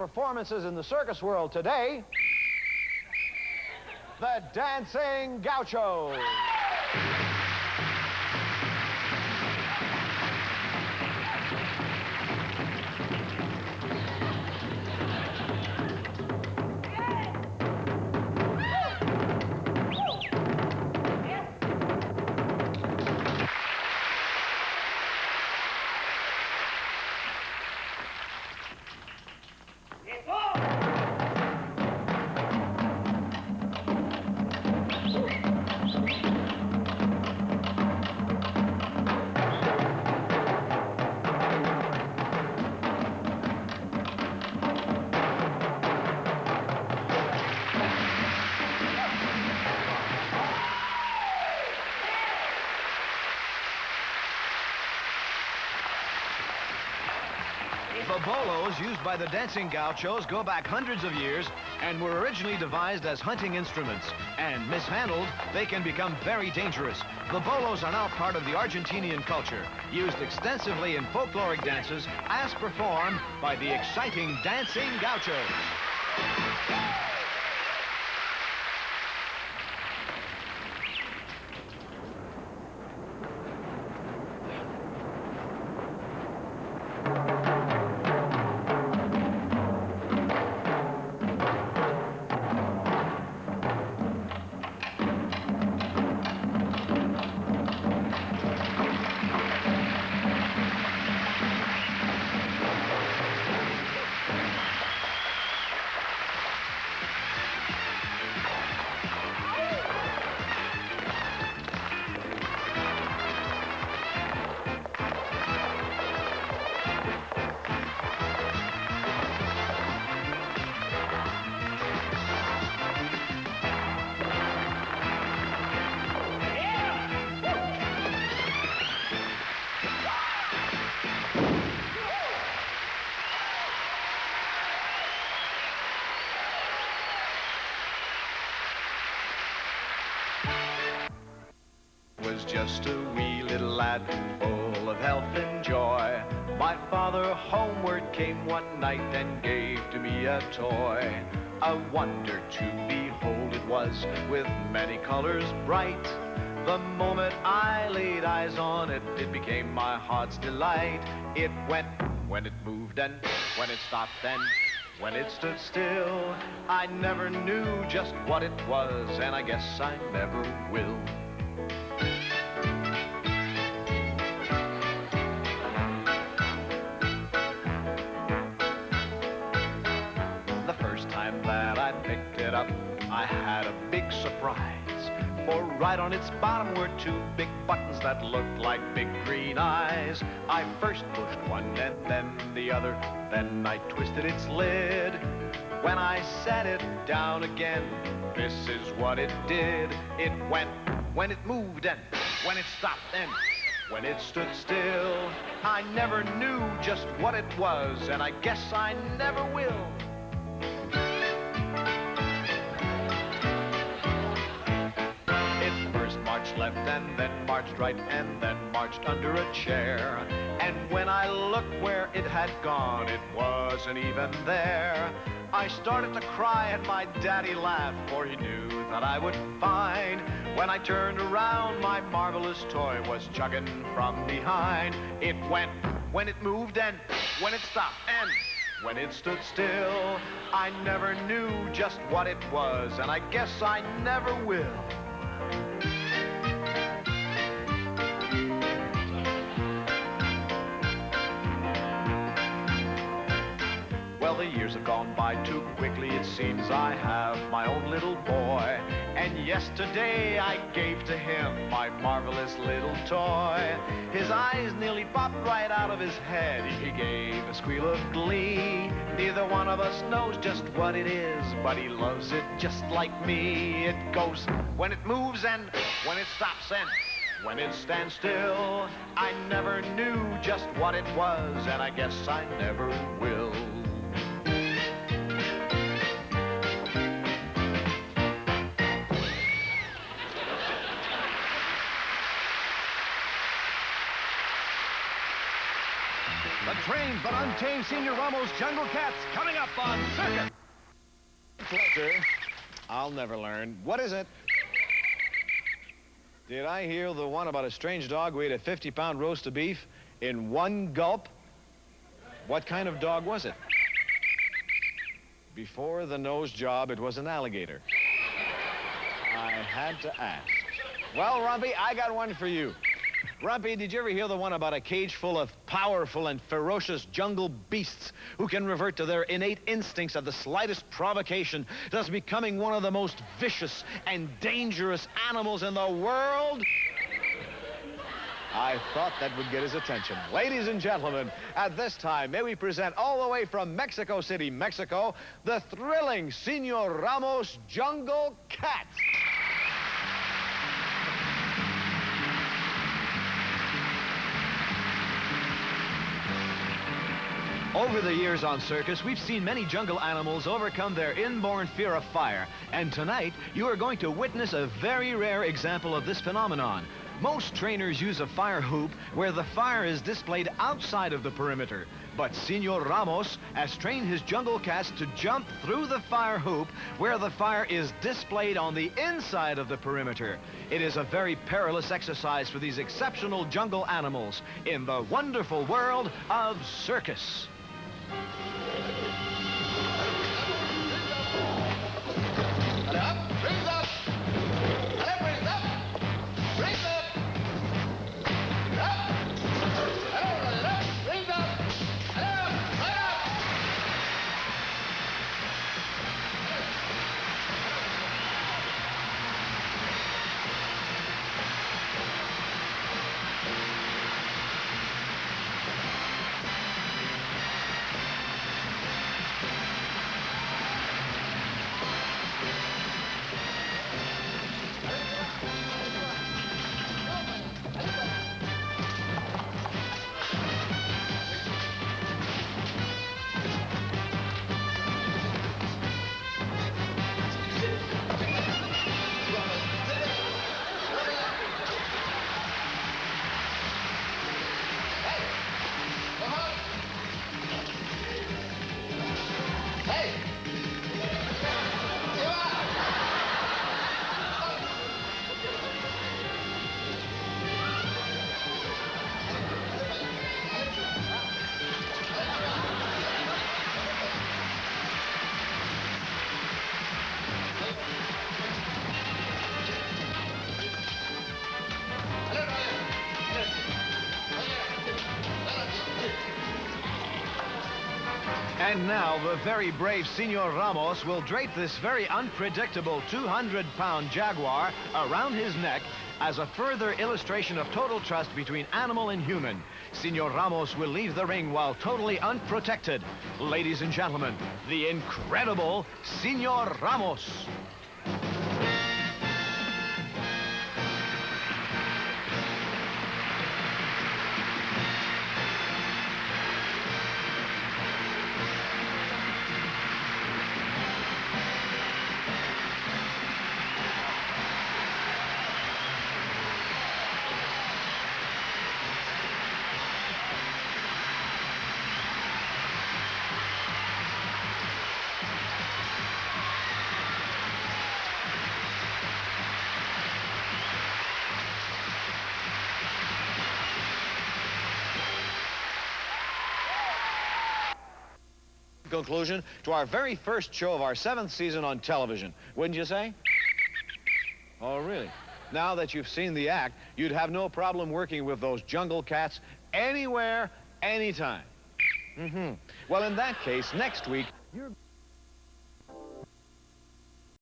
performances in the circus world today, the Dancing Gauchos. The bolos used by the Dancing Gauchos go back hundreds of years and were originally devised as hunting instruments. And mishandled, they can become very dangerous. The bolos are now part of the Argentinian culture, used extensively in folkloric dances as performed by the exciting Dancing Gauchos. Was just a wee little lad, full of health and joy. My father homeward came one night and gave to me a toy. A wonder to behold it was, with many colors bright. The moment I laid eyes on it, it became my heart's delight. It went when it moved and when it stopped and when it stood still. I never knew just what it was, and I guess I never will. That I picked it up, I had a big surprise. For right on its bottom were two big buttons that looked like big green eyes. I first pushed one and then the other, then I twisted its lid. When I set it down again, this is what it did. It went when it moved and when it stopped and when it stood still. I never knew just what it was, and I guess I never will. Marched left and then marched right and then marched under a chair. And when I looked where it had gone, it wasn't even there. I started to cry and my daddy laughed, for he knew that I would find. When I turned around, my marvelous toy was chugging from behind. It went when it moved and when it stopped and when it stood still. I never knew just what it was, and I guess I never will. Well, the years have gone by too quickly, it seems. I have my own little boy, and yesterday I gave to him my marvelous little toy. His eyes nearly popped right out of his head. He gave a squeal of glee. Neither one of us knows just what it is, but he loves it just like me. It goes when it moves and when it stops and when it stands still. I never knew just what it was, and I guess I never will. The trained but untamed Senor Ramos jungle cats coming up on Circus. Pleasure. I'll never learn. What is it? Did I hear the one about a strange dog who ate a 50-pound roast of beef in one gulp? What kind of dog was it? Before the nose job, it was an alligator. I had to ask. Well, Rumpy, I got one for you. Rumpy, did you ever hear the one about a cage full of powerful and ferocious jungle beasts who can revert to their innate instincts at the slightest provocation, thus becoming one of the most vicious and dangerous animals in the world? I thought that would get his attention. Ladies and gentlemen, at this time, may we present all the way from Mexico City, Mexico, the thrilling Senor Ramos Jungle Cat. Over the years on Circus, we've seen many jungle animals overcome their inborn fear of fire. And tonight, you are going to witness a very rare example of this phenomenon. Most trainers use a fire hoop where the fire is displayed outside of the perimeter. But Senor Ramos has trained his jungle cats to jump through the fire hoop where the fire is displayed on the inside of the perimeter. It is a very perilous exercise for these exceptional jungle animals in the wonderful world of Circus. And now, the very brave Senor Ramos will drape this very unpredictable 200-pound jaguar around his neck as a further illustration of total trust between animal and human. Senor Ramos will leave the ring while totally unprotected. Ladies and gentlemen, the incredible Senor Ramos. Conclusion to our very first show of our 7th season on television, wouldn't you say? Oh, really? Now that you've seen the act, you'd have no problem working with those jungle cats anywhere, anytime. Well, in that case, next week, you're...